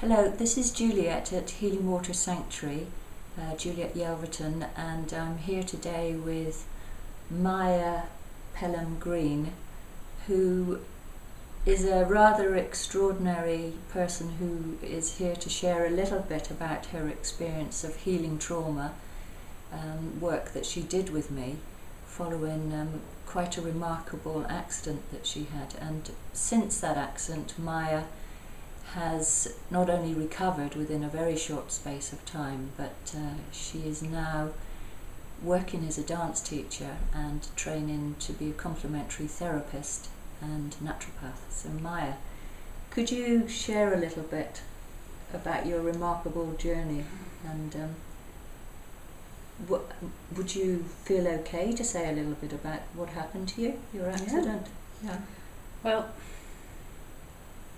Hello, this is Juliet at Healing Water Sanctuary, Juliet Yelverton, and I'm here today with Maia Pelham Green, who is a rather extraordinary person who is here to share a little bit about her experience of healing trauma, work that she did with me following quite a remarkable accident that she had. And since that accident, Maia has not only recovered within a very short space of time, but she is now working as a dance teacher and training to be a complementary therapist and naturopath. So Maia, could you share a little bit about your remarkable journey, and would you feel okay to say a little bit about what happened to you, your accident? Yeah. Well,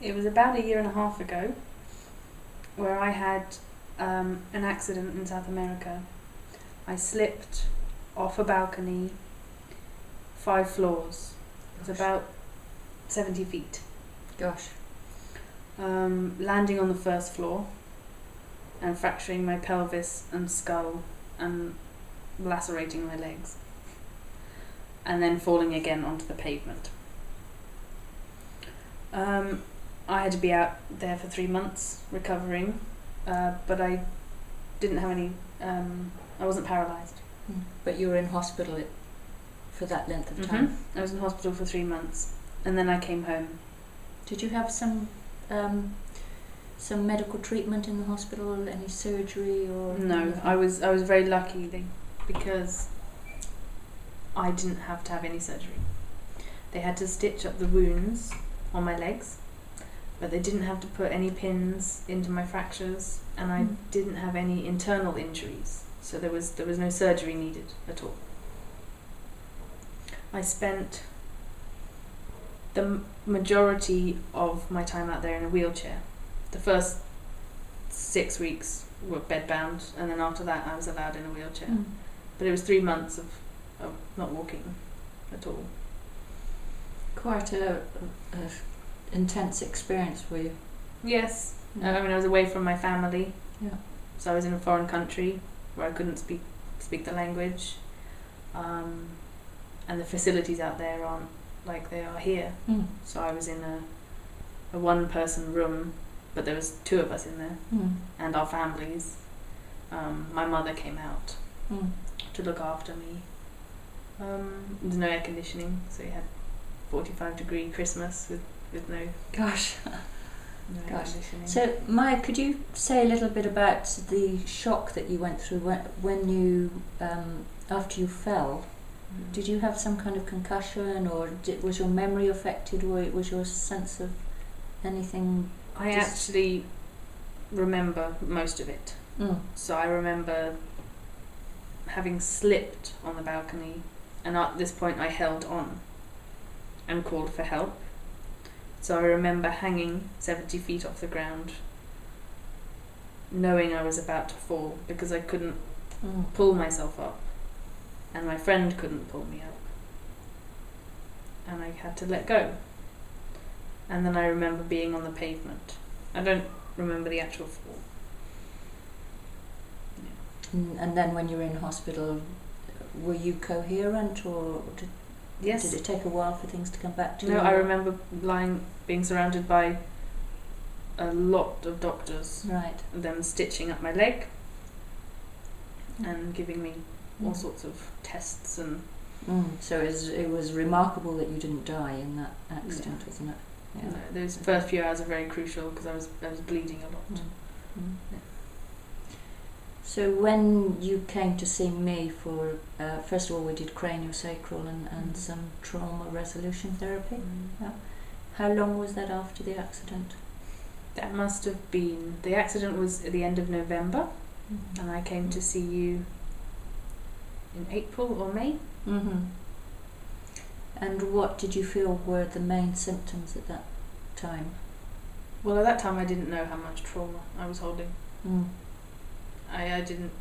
it was about 1.5 years ago where I had an accident in South America. I slipped off a balcony 5 floors. It was about 70 feet. Gosh. Landing on the first floor and fracturing my pelvis and skull and lacerating my legs. And then falling again onto the pavement. I had to be out there for 3 months recovering, but I didn't have any, I wasn't paralysed. But you were in hospital for that length of time? I was in hospital for 3 months, and then I came home. Did you have some medical treatment in the hospital, any surgery or? No, anything? I was very lucky because I didn't have to have any surgery. They had to stitch up the wounds on my legs, but they didn't have to put any pins into my fractures, and I didn't have any internal injuries, so there was no surgery needed at all. I spent the majority of my time out there in a wheelchair. The first 6 weeks were bedbound, and then after that I was allowed in a wheelchair. But it was 3 months of not walking at all. Quite a intense experience for you. Yes. Yeah. I mean, I was away from my family. Yeah. So I was in a foreign country where I couldn't speak the language. And the facilities out there aren't like they are here. So I was in a 1-person room, but there was 2 of us in there, and our families. My mother came out to look after me. There's no air conditioning, so you had 45-degree Christmas with no Gosh. air conditioning. So Maia, could you say a little bit about the shock that you went through when you, after you fell? Did you have some kind of concussion, or was your memory affected, or was your sense of anything? I actually remember most of it. So I remember having slipped on the balcony, and at this point I held on and called for help. So I remember hanging 70 feet off the ground, knowing I was about to fall because I couldn't pull myself up, and my friend couldn't pull me up, and I had to let go. And then I remember being on the pavement. I don't remember the actual fall. And then when you were in hospital, were you coherent, or Yes. did it take a while for things to come back to you? No, I remember being surrounded by a lot of doctors, Right. them stitching up my leg and giving me all sorts of tests and. So it was remarkable that you didn't die in that accident, wasn't it? Yeah. No, those first few hours are very crucial because I was bleeding a lot. Yeah. So when you came to see me for, first of all we did craniosacral and some trauma resolution therapy. Yeah. How long was that after the accident? That must have been, the accident was at the end of November, and I came to see you in April or May. And what did you feel were the main symptoms at that time? Well, at that time I didn't know how much trauma I was holding. I didn't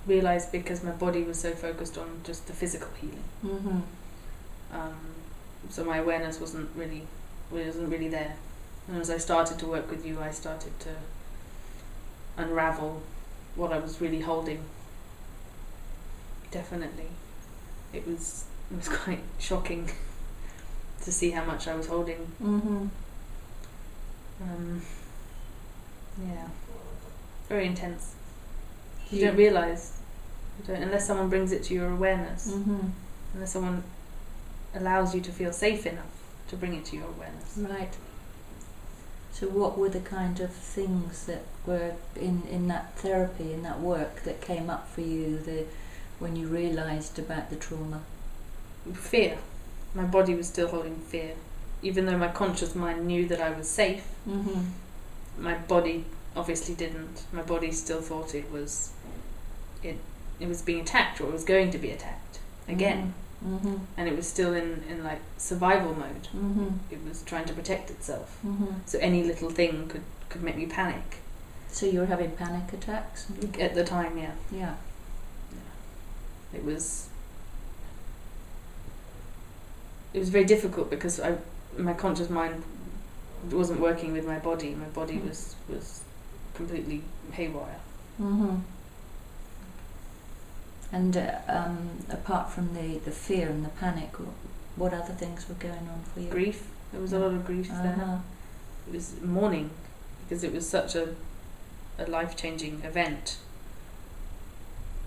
realise because my body was so focused on just the physical healing. So my awareness wasn't really there. And as I started to work with you, I started to unravel what I was really holding. Definitely. It was quite shocking to see how much I was holding. Yeah. Very intense. You don't realise. Unless someone brings it to your awareness. Unless someone allows you to feel safe enough to bring it to your awareness. Right. So what were the kind of things that were in that therapy, in that work, that came up for you when you realised about the trauma? Fear. My body was still holding fear. Even though my conscious mind knew that I was safe, my body obviously didn't. My body still thought it was being attacked, or it was going to be attacked again. And it was still in like survival mode. It was trying to protect itself. So any little thing could make me panic. So you were having panic attacks? At the time, yeah. Yeah. It was very difficult because my conscious mind wasn't working with my body. My body was completely haywire. And apart from the fear and the panic, what other things were going on for you? Grief. There was a lot of grief there. It was mourning because it was such a life-changing event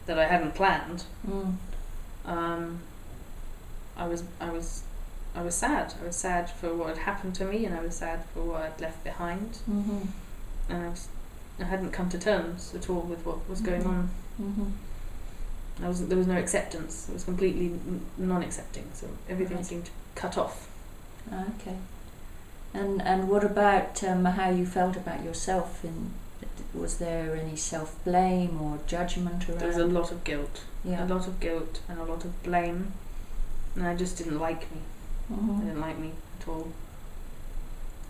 that I hadn't planned. I was sad. I was sad for what had happened to me, and I was sad for what I'd left behind. And I hadn't come to terms at all with what was going on. There was no acceptance. It was completely non-accepting. So everything seemed cut off. Okay. And what about how you felt about yourself? Was there any self-blame or judgment around? There was a lot of guilt. Yeah. A lot of guilt and a lot of blame. And I just didn't like me. I didn't like me at all.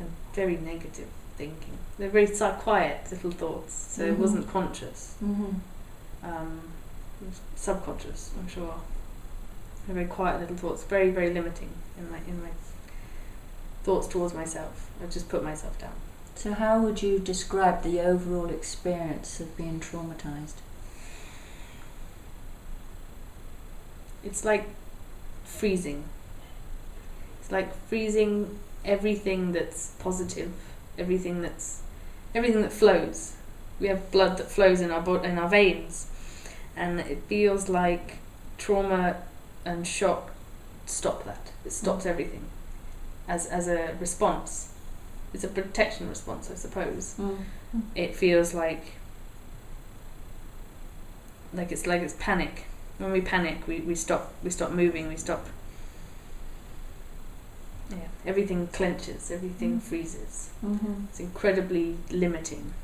And very negative thinking. They're very quiet little thoughts. So it wasn't conscious. It was subconscious, I'm sure. They're very quiet little thoughts. Very, very limiting in my thoughts towards myself. I just put myself down. So how would you describe the overall experience of being traumatised? It's like freezing. It's like freezing everything that's positive, everything that flows. We have blood that flows in our veins, and it feels like trauma and shock stop that. It stops everything as a response. It's a protection response, I suppose. It feels like it's panic. When we panic, we stop moving, we stop. Yeah, everything clenches, everything freezes. It's incredibly limiting.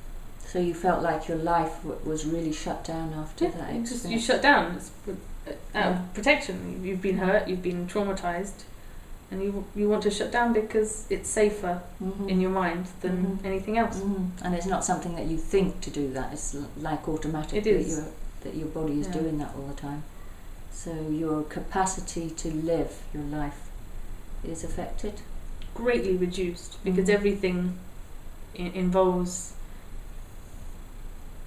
So you felt like your life was really shut down after that experience? You shut down. It's out of protection. You've been hurt, you've been traumatized, and you want to shut down because it's safer in your mind than anything else. And it's not something that you think to do that. It's like automatic. It is. That your body is doing that all the time. So your capacity to live your life is affected? Greatly reduced, because everything involves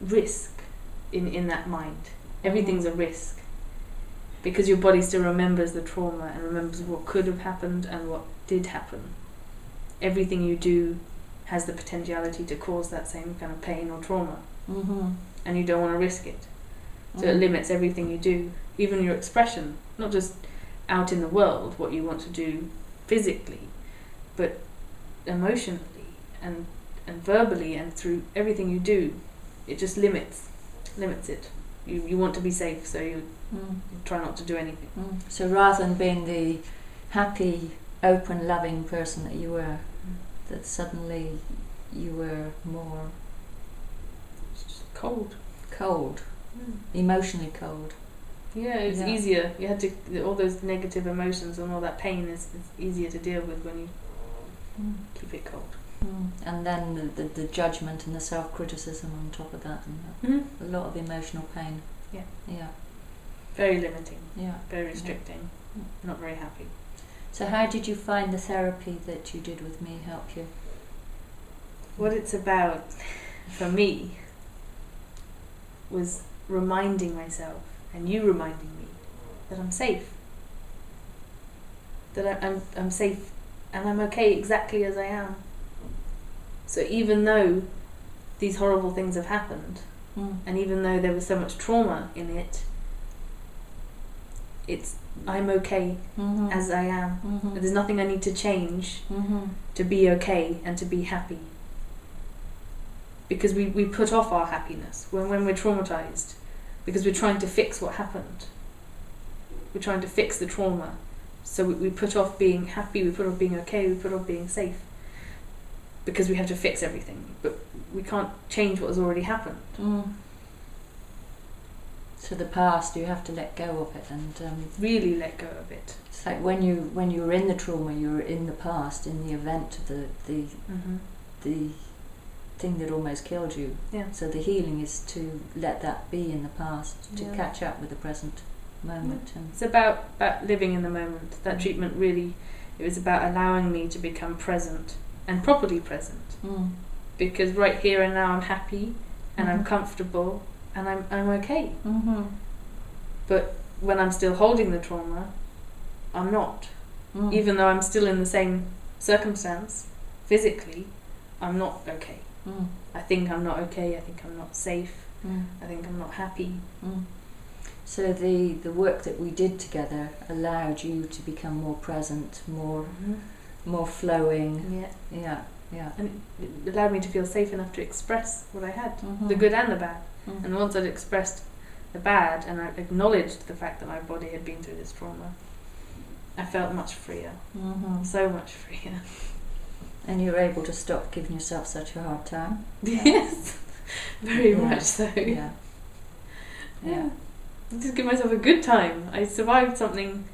risk in that mind. Everything's a risk, because your body still remembers the trauma and remembers what could have happened and what did happen. Everything you do has the potentiality to cause that same kind of pain or trauma, and you don't want to risk it. So it limits everything you do, even your expression, not just out in the world, what you want to do physically, but emotionally and verbally, and through everything you do. It just limits it. You want to be safe, so you try not to do anything. So rather than being the happy, open, loving person that you were, that suddenly you were more just cold, emotionally cold. Yeah, it's easier. You had to, all those negative emotions and all that pain is easier to deal with when you keep it cold. And then the judgment and the self-criticism on top of that, and a lot of emotional pain. Yeah. Very limiting. Yeah. Very restricting. Not very happy. So how did you find the therapy that you did with me help you? What it's about, for me, was reminding myself, and you reminding me, that I'm safe. That I'm safe and I'm okay exactly as I am. So even though these horrible things have happened, and even though there was so much trauma in it, I'm okay as I am. There's nothing I need to change to be okay and to be happy. Because we put off our happiness when we're traumatized, because we're trying to fix what happened. We're trying to fix the trauma. So we put off being happy, we put off being okay, we put off being safe. Because we have to fix everything. But we can't change what has already happened. So the past, you have to let go of it and really let go of it. It's like when you were in the trauma, you were in the past, in the event of the thing that almost killed you. Yeah. So the healing is to let that be in the past, to catch up with the present moment. And it's about living in the moment. That treatment really, it was about allowing me to become present and properly present. Because right here and now I'm happy and I'm comfortable and I'm okay. But when I'm still holding the trauma, I'm not. Even though I'm still in the same circumstance, physically, I'm not okay. I think I'm not okay, I think I'm not safe, I think I'm not happy. So the work that we did together allowed you to become more present, more flowing. Yeah. And it allowed me to feel safe enough to express what I had, the good and the bad. And once I'd expressed the bad and I acknowledged the fact that my body had been through this trauma, I felt much freer. So much freer. And you were able to stop giving yourself such a hard time. Yes, very much so. Yeah. Just give myself a good time. I survived something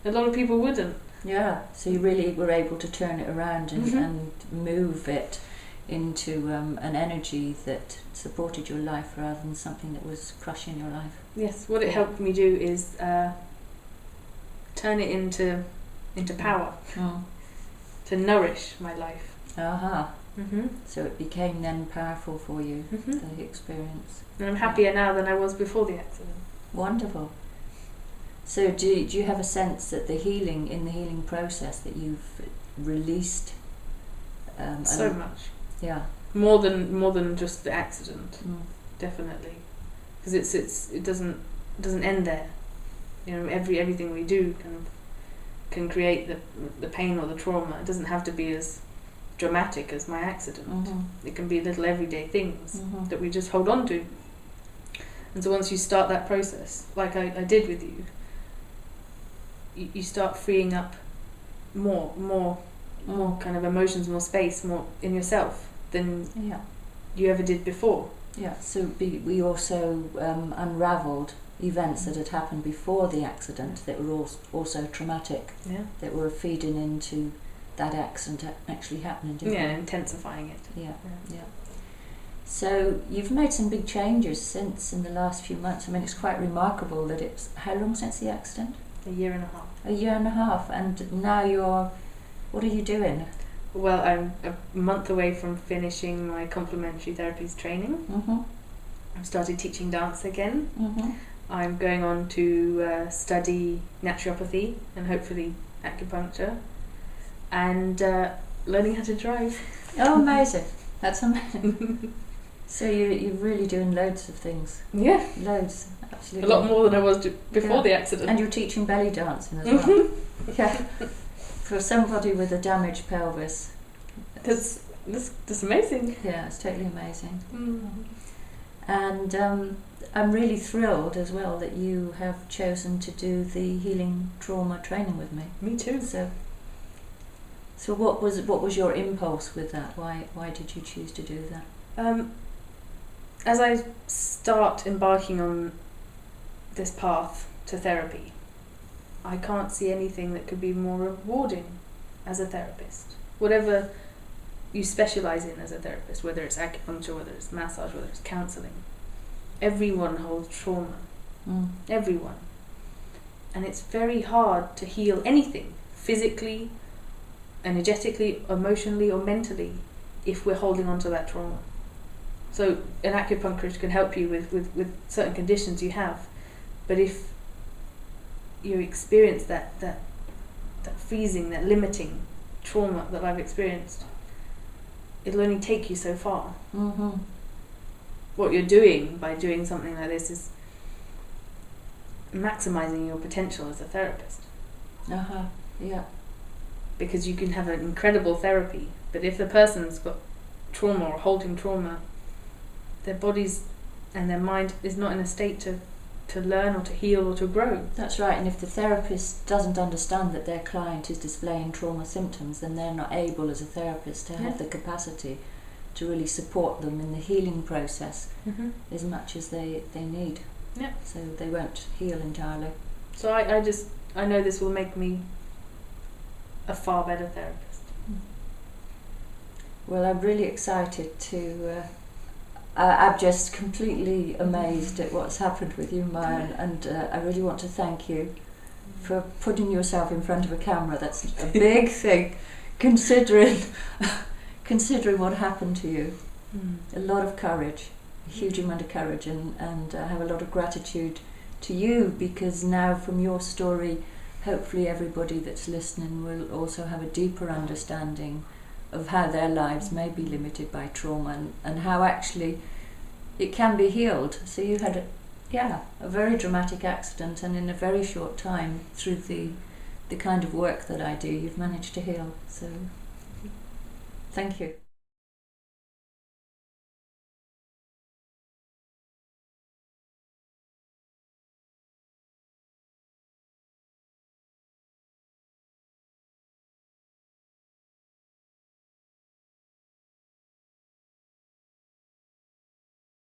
a lot of people wouldn't. Yeah, so you really were able to turn it around and move it into an energy that supported your life rather than something that was crushing your life. Yes, what it helped me do is turn it into power, to nourish my life. So it became then powerful for you, the experience. And I'm happier now than I was before the accident. Wonderful. So do you have a sense that in the healing process that you've released so much? Yeah. More than just the accident, definitely. Because it doesn't end there. You know, everything we do can create the pain or the trauma. It doesn't have to be as dramatic as my accident. It can be little everyday things that we just hold on to. And so once you start that process, like I did with you, you start freeing up more kind of emotions, more space, more in yourself than you ever did before. Yeah, so we also unravelled events that had happened before the accident that were also traumatic, that were feeding into that accident actually happening, didn't they? Intensifying it. Yeah. So you've made some big changes since in the last few months. I mean, it's quite remarkable that it's how long since the accident? A year and a half. A year and a half, and now what are you doing? Well, I'm a month away from finishing my complementary therapies training. I've started teaching dance again. I'm going on to study naturopathy and hopefully acupuncture, and learning how to drive. Oh, amazing! That's amazing. So you're really doing loads of things. Yeah. Loads, absolutely. A lot more than I was before the accident. And you're teaching belly dancing as well. Yeah. For somebody with a damaged pelvis. That's amazing. Yeah, it's totally amazing. And I'm really thrilled as well that you have chosen to do the healing trauma training with me. Me too. So what was your impulse with that? Why did you choose to do that? As I start embarking on this path to therapy, I can't see anything that could be more rewarding as a therapist. Whatever you specialise in as a therapist, whether it's acupuncture, whether it's massage, whether it's counselling, everyone holds trauma. Everyone. And it's very hard to heal anything, physically, energetically, emotionally or mentally, if we're holding on to that trauma. So an acupuncturist can help you with certain conditions you have, but if you experience that freezing, that limiting trauma that I've experienced, it'll only take you so far. Mm-hmm. What you're doing by doing something like this is maximizing your potential as a therapist. Yeah. Because you can have an incredible therapy, but if the person's got trauma or holding trauma, their bodies and their mind is not in a state to learn or to heal or to grow. That's right, and if the therapist doesn't understand that their client is displaying trauma symptoms, then they're not able as a therapist to have the capacity to really support them in the healing process as much as they need. Yeah. So they won't heal entirely. So I know this will make me a far better therapist. Well, I'm really excited to... I'm just completely amazed at what's happened with you, Maia, and I really want to thank you for putting yourself in front of a camera. That's a big thing, considering what happened to you. A lot of courage, a huge amount of courage, and I have a lot of gratitude to you, because now from your story, hopefully everybody that's listening will also have a deeper understanding of how their lives may be limited by trauma, and how actually it can be healed. So you had a very dramatic accident, and in a very short time, through the kind of work that I do, you've managed to heal. So thank you.